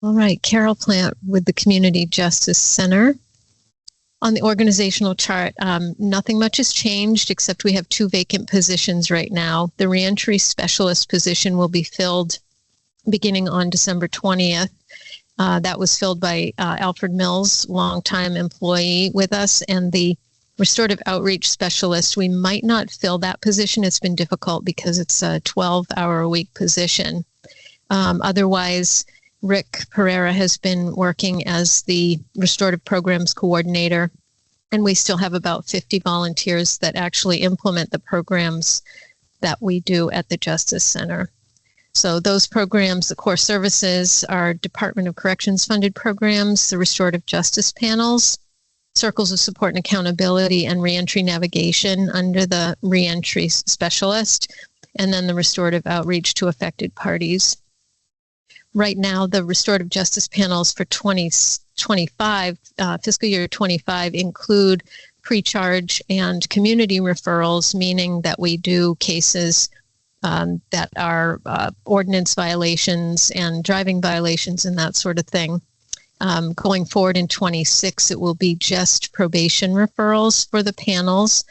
All right, Carol Plante with the Community Justice Center. On the organizational chart, nothing much has changed except we have 2 vacant positions right now. The reentry specialist position will be filled beginning on December 20th. That was filled by Alfred Mills, longtime employee with us, and the restorative outreach specialist, we might not fill that position. It's been difficult because it's a 12-hour-a-week position. Otherwise, Rick Pereira has been working as the restorative programs coordinator, and we still have about 50 volunteers that actually implement the programs that we do at the Justice Center. So those programs, the core services, are Department of Corrections funded programs, the restorative justice panels, circles of support and accountability, and reentry navigation under the reentry specialist, and then the restorative outreach to affected parties. Right now, the restorative justice panels for 2025, fiscal year 25, include pre-charge and community referrals, meaning that we do cases that are ordinance violations and driving violations and that sort of thing. Going forward in 26, it will be just probation referrals for the panels,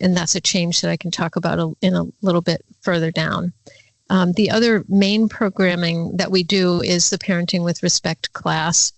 and that's a change that I can talk about in a little bit further down. The other main programming that we do is the Parenting with Respect class,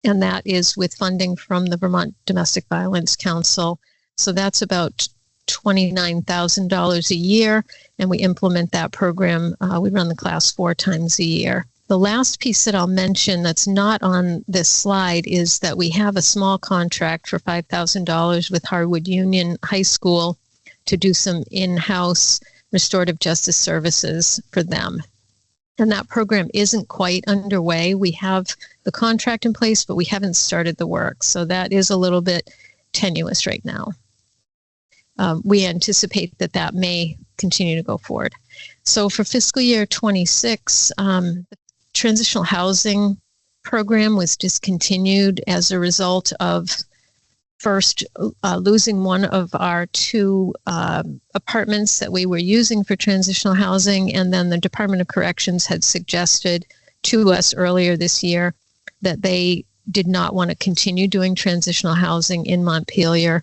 and that is with funding from the Vermont Domestic Violence Council. So that's about $29,000 a year, and we implement that program. We run the class 4 times a year. The last piece that I'll mention that's not on this slide is that we have a small contract for $5,000 with Harwood Union High School to do some in-house restorative justice services for them. And that program isn't quite underway. We have the contract in place, but we haven't started the work. So that is a little bit tenuous right now. We anticipate that that may continue to go forward. So for fiscal year 26, the transitional housing program was discontinued as a result of first losing one of our 2 apartments that we were using for transitional housing, and then the Department of Corrections had suggested to us earlier this year that they did not want to continue doing transitional housing in Montpelier.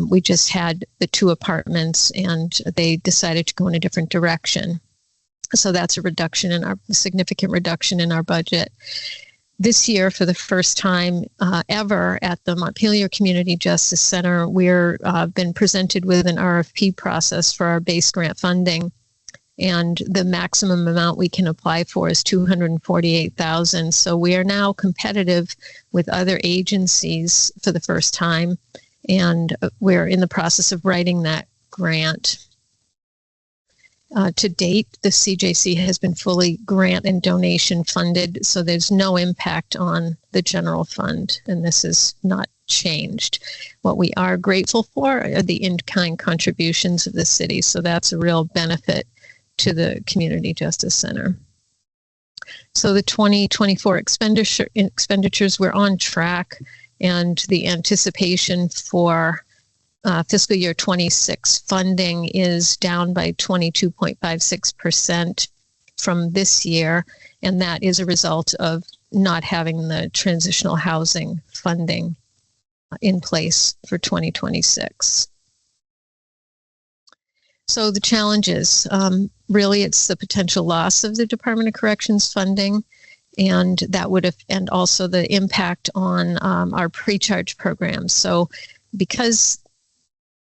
We just had the 2 apartments, and they decided to go in a different direction. So that's a significant reduction in our budget. This year, for the first time ever at the Montpelier Community Justice Center, we're been presented with an RFP process for our base grant funding, and the maximum amount we can apply for is $248,000. So we are now competitive with other agencies for the first time, and we're in the process of writing that grant. To date, the CJC has been fully grant and donation funded, so there's no impact on the general fund, and this is not changed. What we are grateful for are the in-kind contributions of the city, so that's a real benefit to the Community Justice Center. So the 2024 expenditures, we're on track, and the anticipation for fiscal year 26 funding is down by 22.56% from this year, and that is a result of not having the transitional housing funding in place for 2026. So the challenges, really it's the potential loss of the Department of Corrections funding, and that would have, and also the impact on our pre-charge programs. So because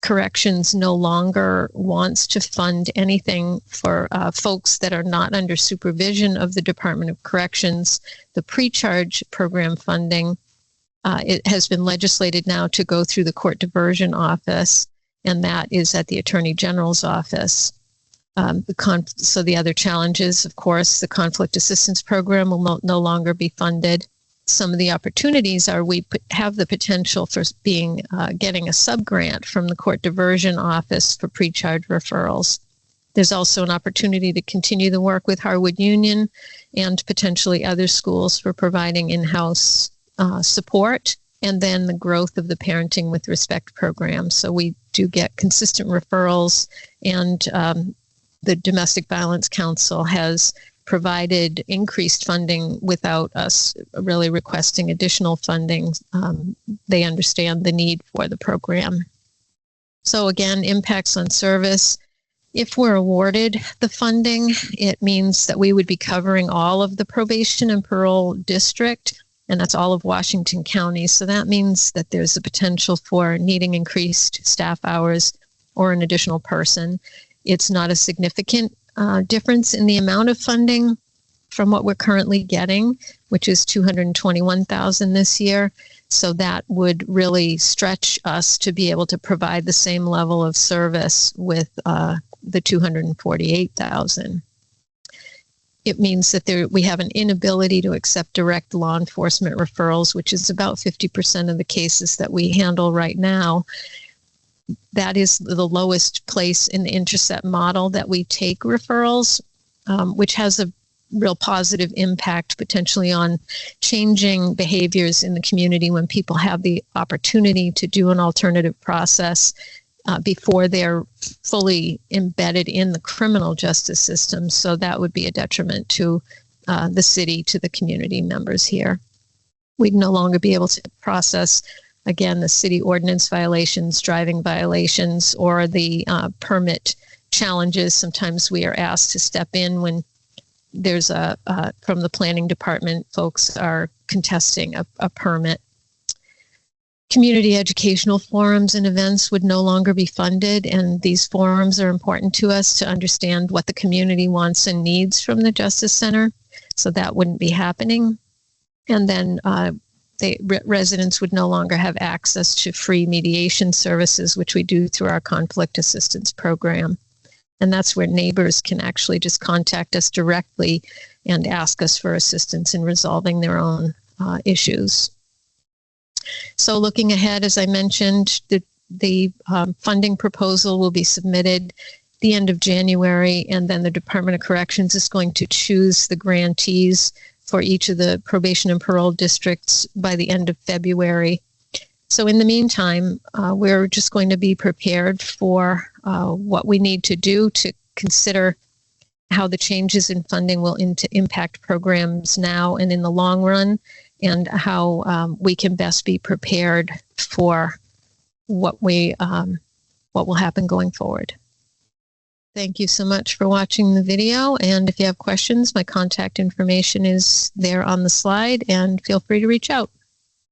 Corrections no longer wants to fund anything for folks that are not under supervision of the Department of Corrections, the pre-charge program funding, it has been legislated now to go through the Court Diversion Office, and that is at the Attorney General's office. So the other challenges, of course, the Conflict Assistance Program will no longer be funded. Some of the opportunities are we have the potential for getting a sub-grant from the Court Diversion Office for pre-charge referrals. There's also an opportunity to continue the work with Harwood Union and potentially other schools for providing in-house support, and then the growth of the Parenting with Respect program. So we do get consistent referrals, and the Domestic Violence Council has provided increased funding without us really requesting additional funding. They understand the need for the program. So again, impacts on service. If we're awarded the funding, it means that we would be covering all of the probation and parole district, and that's all of Washington County. So that means that there's a potential for needing increased staff hours or an additional person. It's not a significant difference in the amount of funding from what we're currently getting, which is $221,000 this year. So that would really stretch us to be able to provide the same level of service with the $248,000. It means that we have an inability to accept direct law enforcement referrals, which is about 50% of the cases that we handle right now. That is the lowest place in the Intercept model that we take referrals, which has a real positive impact potentially on changing behaviors in the community when people have the opportunity to do an alternative process before they're fully embedded in the criminal justice system. So that would be a detriment to the city, to the community members here. We'd no longer be able to process, again, the city ordinance violations, driving violations, or the permit challenges. Sometimes we are asked to step in when there's from the planning department, folks are contesting a permit. Community educational forums and events would no longer be funded, and these forums are important to us to understand what the community wants and needs from the Justice Center, so that wouldn't be happening. And then residents would no longer have access to free mediation services, which we do through our conflict assistance program. And that's where neighbors can actually just contact us directly and ask us for assistance in resolving their own issues. So looking ahead, as I mentioned, the funding proposal will be submitted the end of January, and then the Department of Corrections is going to choose the grantees for each of the probation and parole districts by the end of February. So in the meantime, we're just going to be prepared for what we need to do to consider how the changes in funding will impact programs now and in the long run, and how we can best be prepared for what will happen going forward. Thank you so much for watching the video, and if you have questions, my contact information is there on the slide, and feel free to reach out.